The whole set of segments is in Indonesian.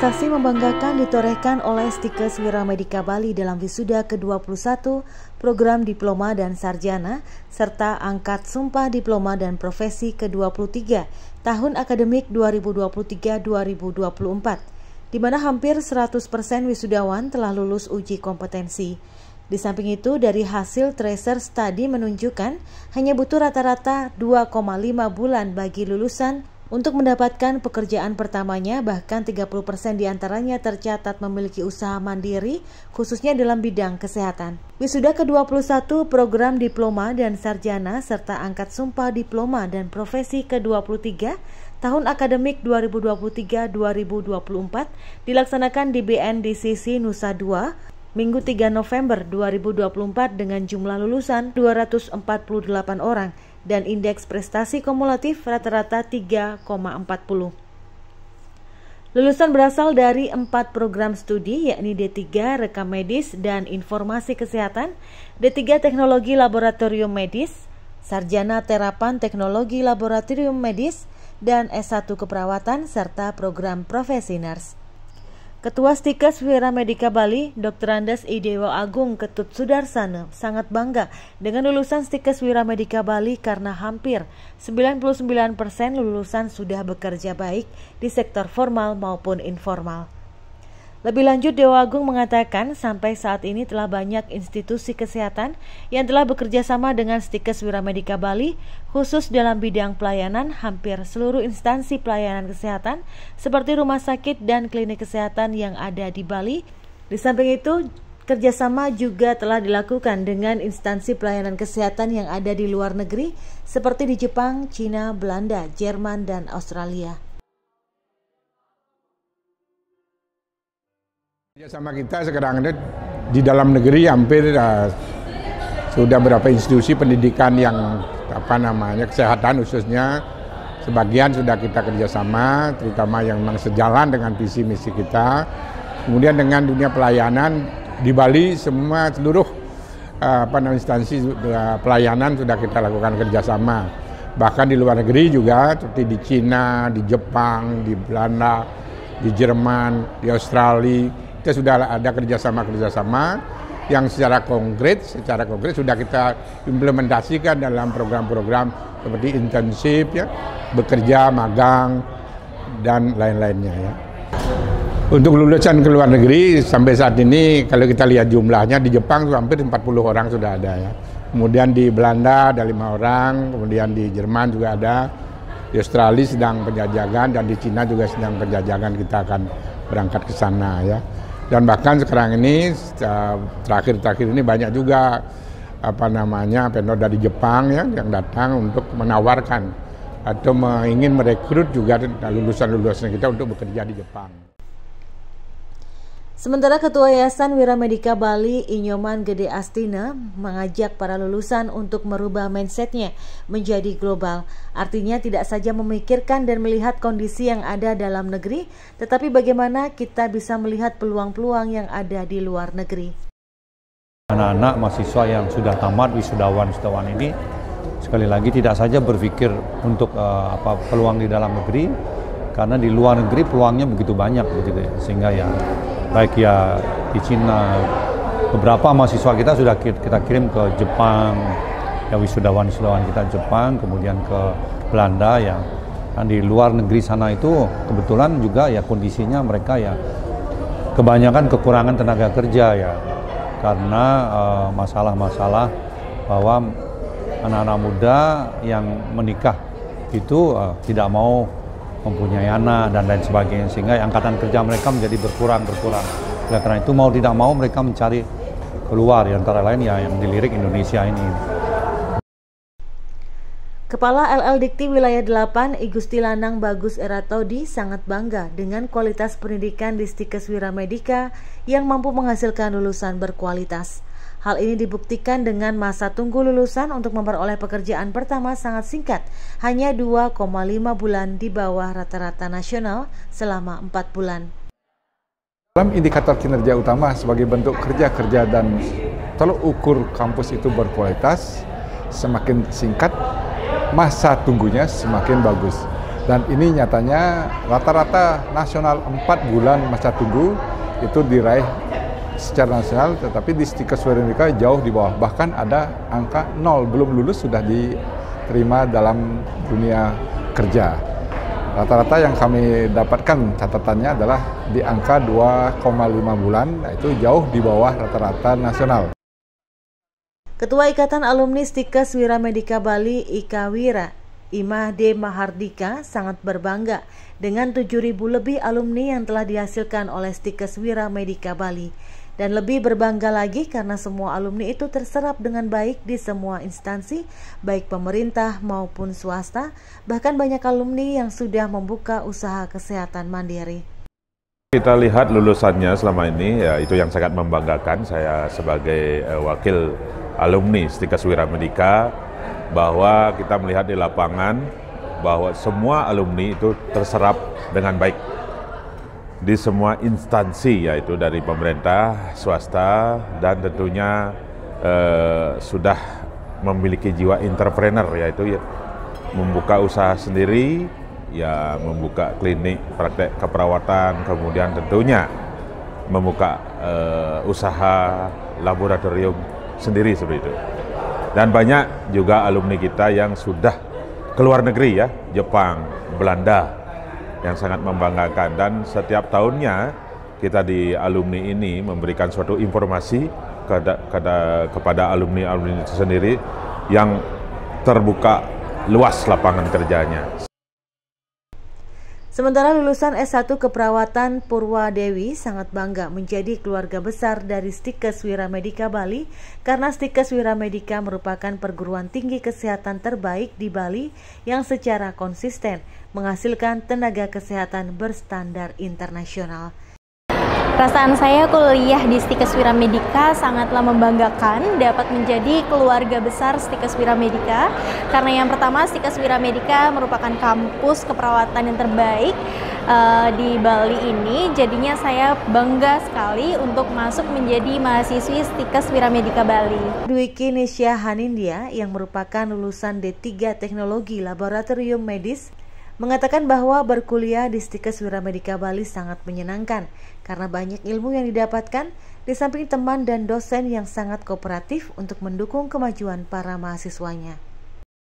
prestasi membanggakan ditorehkan oleh Stikes Wiramedika Bali dalam wisuda ke-21, program diploma dan sarjana, serta angkat sumpah diploma dan profesi ke-23 tahun akademik 2023-2024, di mana hampir 100% wisudawan telah lulus uji kompetensi. Di samping itu, dari hasil tracer study menunjukkan hanya butuh rata-rata 2,5 bulan bagi lulusan untuk mendapatkan pekerjaan pertamanya, bahkan 30% diantaranya tercatat memiliki usaha mandiri, khususnya dalam bidang kesehatan. Wisuda ke-21 program diploma dan sarjana serta angkat sumpah diploma dan profesi ke-23 tahun akademik 2023-2024 dilaksanakan di BNDCC Nusa Dua, Minggu 3 November 2024 dengan jumlah lulusan 248 orang dan indeks prestasi kumulatif rata-rata 3,40. Lulusan berasal dari 4 program studi, yakni D3 Rekam Medis dan Informasi Kesehatan, D3 Teknologi Laboratorium Medis, Sarjana Terapan Teknologi Laboratorium Medis, dan S1 Keperawatan, serta program Profesi Nurse. Ketua Stikes Wiramedika Bali, Dr. Andes I. Dewa Agung Ketut Sudarsana, sangat bangga dengan lulusan Stikes Wiramedika Bali karena hampir 99% lulusan sudah bekerja baik di sektor formal maupun informal. Lebih lanjut, Dewa Agung mengatakan sampai saat ini telah banyak institusi kesehatan yang telah bekerja sama dengan Stikes Wiramedika Bali, khusus dalam bidang pelayanan. Hampir seluruh instansi pelayanan kesehatan seperti rumah sakit dan klinik kesehatan yang ada di Bali. Di samping itu, kerjasama juga telah dilakukan dengan instansi pelayanan kesehatan yang ada di luar negeri seperti di Jepang, Cina, Belanda, Jerman, dan Australia. Sama kita sekarang ini di dalam negeri hampir sudah berapa institusi pendidikan yang kesehatan khususnya, sebagian sudah kita kerjasama, terutama yang memang sejalan dengan visi misi kita. Kemudian dengan dunia pelayanan di Bali, seluruh instansi pelayanan sudah kita lakukan kerjasama. Bahkan di luar negeri juga, seperti di Cina, di Jepang, di Belanda, di Jerman, di Australia. Kita sudah ada kerjasama yang secara konkret sudah kita implementasikan dalam program-program seperti intensif, ya, bekerja, magang, dan lain-lainnya. Ya. Untuk lulusan ke luar negeri sampai saat ini kalau kita lihat jumlahnya, di Jepang hampir 40 orang sudah ada. Ya. Kemudian di Belanda ada 5 orang, kemudian di Jerman juga ada, di Australia sedang penjajakan, dan di Cina juga sedang penjajakan, kita akan berangkat ke sana, ya. Dan bahkan sekarang ini terakhir ini banyak juga vendor dari Jepang, ya, yang datang untuk menawarkan atau ingin merekrut juga lulusan-lulusan kita untuk bekerja di Jepang. Sementara Ketua Yayasan Wiramedika Bali, Inyoman Gede Astina, mengajak para lulusan untuk merubah mindsetnya menjadi global. Artinya tidak saja memikirkan dan melihat kondisi yang ada dalam negeri, tetapi bagaimana kita bisa melihat peluang-peluang yang ada di luar negeri. Anak-anak mahasiswa yang sudah tamat, wisudawan ini, sekali lagi tidak saja berpikir untuk peluang di dalam negeri, karena di luar negeri peluangnya begitu banyak, begitu ya. Sehingga ya baik ya di Cina, beberapa mahasiswa kita sudah kita kirim ke Jepang, ya, wisudawan kita Jepang, kemudian ke Belanda, ya. Dan di luar negeri sana itu kebetulan juga ya kondisinya mereka ya kebanyakan kekurangan tenaga kerja, ya, karena masalah-masalah bahwa anak-anak muda yang menikah itu tidak mau mempunyai anak dan lain sebagainya, sehingga angkatan kerja mereka menjadi berkurang. Oleh karena itu mau tidak mau mereka mencari keluar, antara lain ya yang dilirik Indonesia ini. Kepala LL Dikti Wilayah 8, I Gusti Lanang Bagus Eratodi, sangat bangga dengan kualitas pendidikan di Stikes Wiramedika yang mampu menghasilkan lulusan berkualitas. Hal ini dibuktikan dengan masa tunggu lulusan untuk memperoleh pekerjaan pertama sangat singkat, hanya 2,5 bulan di bawah rata-rata nasional selama 4 bulan. Dalam indikator kinerja utama sebagai bentuk kerja dan tolok ukur kampus itu berkualitas, semakin singkat, masa tunggunya semakin bagus. Dan ini nyatanya rata-rata nasional 4 bulan masa tunggu itu diraih secara nasional, tetapi di Stikes Wira jauh di bawah. Bahkan ada angka 0, belum lulus sudah diterima dalam dunia kerja. Rata-rata yang kami dapatkan catatannya adalah di angka 2,5 bulan, itu jauh di bawah rata-rata nasional. Ketua Ikatan Alumni Stikes Wiramedika Bali IKWIRA, Imah D. Mahardika, sangat berbangga dengan 7.000 lebih alumni yang telah dihasilkan oleh Stikes Wiramedika Bali. Dan lebih berbangga lagi karena semua alumni itu terserap dengan baik di semua instansi, baik pemerintah maupun swasta. Bahkan banyak alumni yang sudah membuka usaha kesehatan mandiri. Kita lihat lulusannya selama ini, ya itu yang sangat membanggakan. Saya sebagai wakil alumni Stikes Wiramedika, bahwa kita melihat di lapangan bahwa semua alumni itu terserap dengan baik di semua instansi, yaitu dari pemerintah, swasta, dan tentunya sudah memiliki jiwa entrepreneur, yaitu membuka usaha sendiri, ya membuka klinik praktek keperawatan, kemudian tentunya membuka usaha laboratorium sendiri seperti itu. Dan banyak juga alumni kita yang sudah keluar negeri, ya, Jepang, Belanda, yang sangat membanggakan. Dan setiap tahunnya kita di alumni ini memberikan suatu informasi kepada alumni-alumni itu sendiri yang terbuka luas lapangan kerjanya. Sementara lulusan S1 Keperawatan Purwadewi sangat bangga menjadi keluarga besar dari Stikes Wiramedika Bali karena Stikes Wiramedika merupakan perguruan tinggi kesehatan terbaik di Bali yang secara konsisten menghasilkan tenaga kesehatan berstandar internasional. Perasaan saya kuliah di Stikes Wiramedika sangatlah membanggakan dapat menjadi keluarga besar Stikes Wiramedika, karena yang pertama Stikes Wiramedika merupakan kampus keperawatan yang terbaik di Bali ini. Jadinya saya bangga sekali untuk masuk menjadi mahasiswi Stikes Wiramedika Bali. Dwiki Nisha Hanindya yang merupakan lulusan D3 Teknologi Laboratorium Medis mengatakan bahwa berkuliah di Stikes Wiramedika Bali sangat menyenangkan karena banyak ilmu yang didapatkan, di samping teman dan dosen yang sangat kooperatif untuk mendukung kemajuan para mahasiswanya.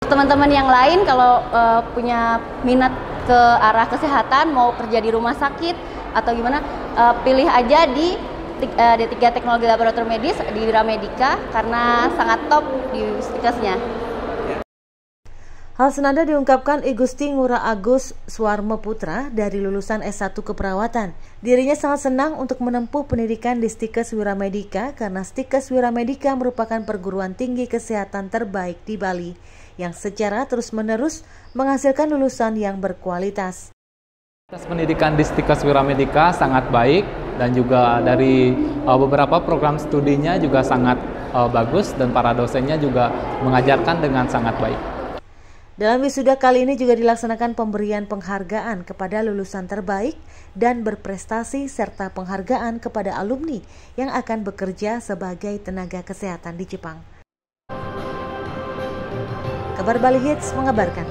Teman-teman yang lain kalau punya minat ke arah kesehatan, mau kerja di rumah sakit atau gimana, pilih aja di D3 Teknologi Laboratorium Medis di Wiramedika karena sangat top di Stikesnya. Hal senada diungkapkan I Gusti Ngurah Agus Swarma Putra dari lulusan S1 Keperawatan. Dirinya sangat senang untuk menempuh pendidikan di Stikes Wiramedika karena Stikes Wiramedika merupakan perguruan tinggi kesehatan terbaik di Bali yang secara terus-menerus menghasilkan lulusan yang berkualitas. Pendidikan di Stikes Wiramedika sangat baik dan juga dari beberapa program studinya juga sangat bagus dan para dosennya juga mengajarkan dengan sangat baik. Dalam wisuda kali ini juga dilaksanakan pemberian penghargaan kepada lulusan terbaik dan berprestasi serta penghargaan kepada alumni yang akan bekerja sebagai tenaga kesehatan di Jepang. Kabar Bali Hits mengabarkan.